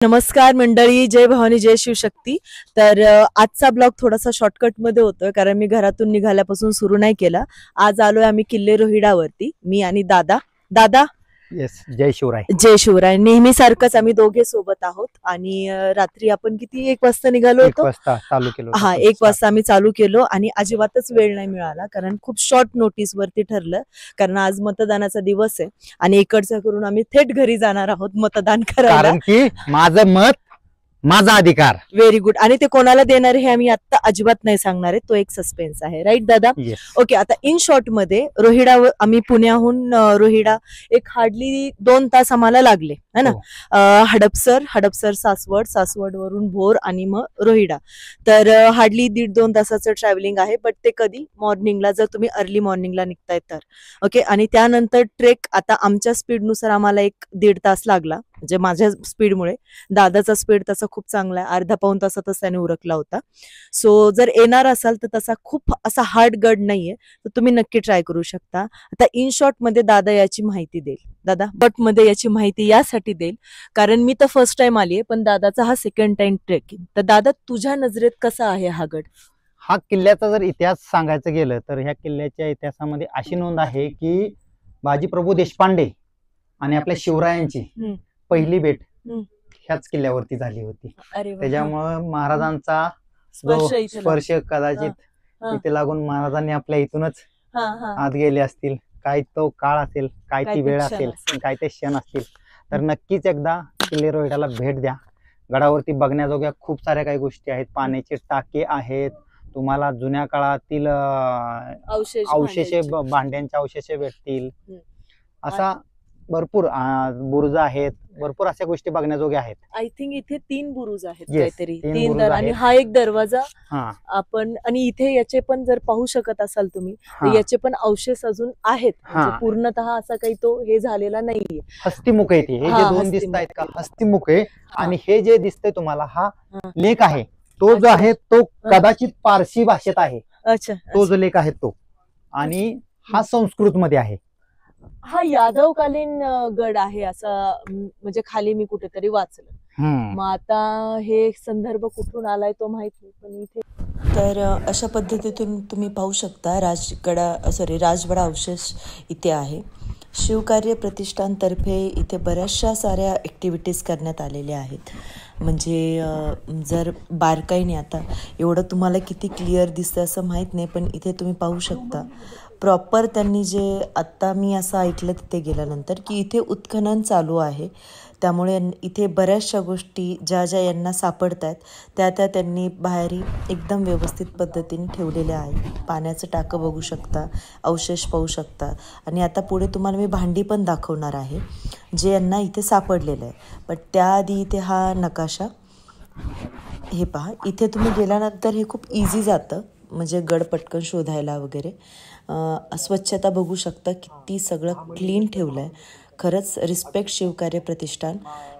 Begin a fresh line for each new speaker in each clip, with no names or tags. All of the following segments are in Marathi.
नमस्कार मंडळी, जय भवानी, जय शिवशक्ती। तर आजचा ब्लॉग थोडासा शॉर्टकट मध्ये होतोय कारण मी घरातून निघाल्यापासून सुरू नाही केला। आज आलोय आम्ही किल्ले रोहिडावरती, मी आणि दादा। दादा
येस, जय शिवराय।
जय शिवराय। नेहमी सारखंच आम्ही दोघे सोबत आहोत आणि रात्री आपण किती 1 वाजता निघालो होतो?
1 वाजता चालू केलं।
हा, 1 वाजता आम्ही चालू केलो आणि अजिबातच वेळ नाही मिळाला कारण खूप शॉर्ट नोटीस वरती ठरलं, कारण आज मतदानाचा दिवस आहे आणि इकडचं करून आम्ही थेट घरी जाणार आहोत मतदान करायला,
कारण की माझं मत माझा अधिकार।
Very good. आणि ते कोणाला देणार हे आम्ही आता अजिबात नाही सांगणार आहे, तो एक सस्पेन्स आहे, राईट दादा? ओके, आता इन शॉर्ट मध्ये रोहिडा, आम्ही पुण्याहून रोहिडा एक हार्डली 2 तास आम्हाला लागले है ना। हडपसर सासवड वरून भोर आणि मग रोहिडा, तर हार्डली 1.5-2 तासाचं ट्रॅव्हलिंग आहे। बट ते कधी मॉर्निंगला, जर तुम्ही अर्ली मॉर्निंगला निघताय तर ओके। आणि त्यानंतर ट्रेक आता आमच्या स्पीडनुसार आम्हाला 1-1.5 तास लागला, म्हणजे माझ्या स्पीडमुळे। दादाचा स्पीड तसा खूप चांगला आहे, अर्धा-पाऊण तासातच त्याने उरकला होता। सो जर येणार असाल तर तसा खूप असा हार्ड गड नाहीये, तर तुम्ही नक्की ट्राय करू शकता। आता इन शॉर्ट मध्ये दादा याची माहिती देईल। दादा बट मध्ये याची माहिती यासाठी देईल कारण मी तर फर्स्ट टाइम आलीये, पण दादाचा हा सेकंड टाइम ट्रेकिंग। तर दादा, तुझ्या नजरेत कसा आहे हा गड?
हा किल्ल्याचा जर इतिहास सांगायचं गेलं तर ह्या किल्ल्याच्या इतिहासामध्ये अशी नोंद आहे की बाजीप्रभू देशपांडे आणि आपल्या शिवरायांची पहिली भेट ह्याच किल्ल्यावरती झाली होती। त्याच्यामुळे महाराजांचा स्पर्श कदाचित इथे लागून महाराजांनी आपल्या इथूनच आत गेले असतील। काय तो काळ असेल, काय ती वेळ असेल, काय ते क्षण असतील, तर नक्कीच एकदा किल्ले रोहिडाला भेट द्या। गडावरती बघण्याजोग्या खूप साऱ्या काही गोष्टी आहेत, पाण्याचे टाके आहेत, तुम्हाला जुन्या काळातील अवशेष, भांड्यांचे अवशेष भेटतील, असा भरपूर बुरुज आहेत, भरपूर अशा गोष्टी बघण्याजोग्या आहेत।
आय थिंक इथे 3 बुरुज आहेत, काहीतरी 3 दर, आणि हा एक दरवाजा आपण, आणि इथे याचे पण जर पाहू शकत असाल तुम्ही, याचे पण अवशेष अजून आहेत, म्हणजे पूर्णतः असा काही तो हे झालेला नाहीये।
हस्तिमुख आहे, हे जे 2 दिसत आहेत का, हस्तिमुख आहे। आणि हे जे दिसतंय तुम्हाला, हा लेख आहे, तो जो आहे तो कदाचित पारसी भाषेत आहे। अच्छा, तो जो लेख आहे तो, आणि हा संस्कृत मध्ये आहे।
हा यादवकालीन गड आहे असं, म्हणजे खाली मी कुठेतरी वाचलं। मग आता हे संदर्भ कुठून आलाय तो माहित नाही, पण इथे तर अशा पद्धतीतून तुम्ही पाहू शकता राजवाडा अवशेष इथे आहे। शिवकार्य प्रतिष्ठानतर्फे इथे बऱ्याचशा साऱ्या ऍक्टिव्हिटीज करण्यात आलेल्या आहेत, म्हणजे जर बारकाईने, आता एवढं तुम्हाला किती क्लिअर दिसतं असं माहीत नाही, पण इथे तुम्ही पाहू शकता प्रॉपर त्यांनी जे, आत्ता मी असं ऐकलं तिथे गेल्यानंतर की इथे उत्खनन चालू आहे, त्यामुळे इथे बऱ्याचशा गोष्टी ज्या यांना सापडत आहेत त्या त्यांनी बाहेर एकदम व्यवस्थित पद्धतीने ठेवलेल्या आहेत। पाण्याचं टाकं बघू शकता, अवशेष पाहू शकता, आणि आता पुढे तुम्हाला मी भांडी पण दाखवणार आहे जे यांना इथे सापडलेलं आहे। पण त्याआधी इथे हा नकाशा, हे पहा, इथे तुम्ही गेल्यानंतर हे खूप इझी जातं, म्हणजे गड पटकन शोधायला वगैरे। स्वच्छता बघू शकता, किती सगळं क्लीन ठेवलं आहे। खरंच रिस्पेक्ट शिवकार्य प्रतिष्ठान,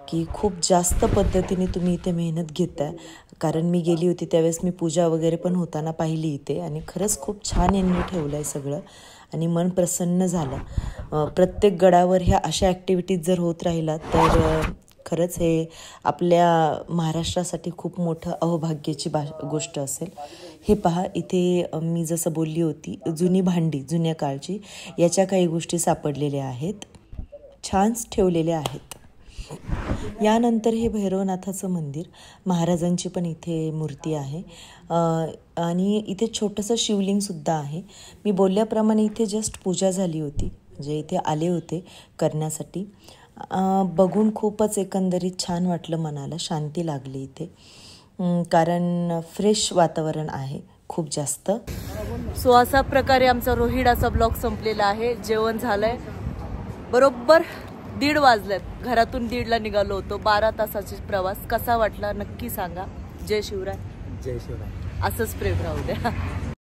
की खूप जास्त पद्धतीने तुम्ही इथे मेहनत घेताय, कारण मी गेली होती त्यावेळेस मी पूजा वगैरे पण होताना पाहिली इथे, आणि खरंच खूप छान यांनी ठेवलं आहे सगळं, आणि मन प्रसन्न झालं। प्रत्येक गडावर ह्या अशा ॲक्टिव्हिटीज जर होत राहिला तर खरंच हे आपल्या महाराष्ट्रासाठी खूप मोठं अहोभाग्याची गोष्ट असेल। हे पहा, इथे मी जसं बोलली होती, जुनी भांडी, जुन्या काळची, याच्या काही गोष्टी सापडलेल्या आहेत, छान ठेवलेल्या आहेत। यानंतर हे भैरवनाथाचं मंदिर, महाराजांची पण इथे मूर्ती आहे, आणि इथे छोटंसं शिवलिंगसुद्धा आहे। मी बोलल्याप्रमाणे इथे जस्ट पूजा झाली होती, म्हणजे इथे आले होते करण्यासाठी। बघून खूपच एकंदरीत छान वाटलं, मनाला शांती लागली इथे, कारण फ्रेश वातावरण आहे खूप जास्त। सो अशा प्रकारे आमचा रोहिडाचा ब्लॉग संपलेला आहे। जेवण झालंय, बरोबर 1:30 वाजलेत, घरातून 1:30ला निघालो होतो, 12 तासाचा प्रवास। कसा वाटला नक्की सांगा। जय शिवराय, जय शिवराय, असंच प्रेम राहू द्या।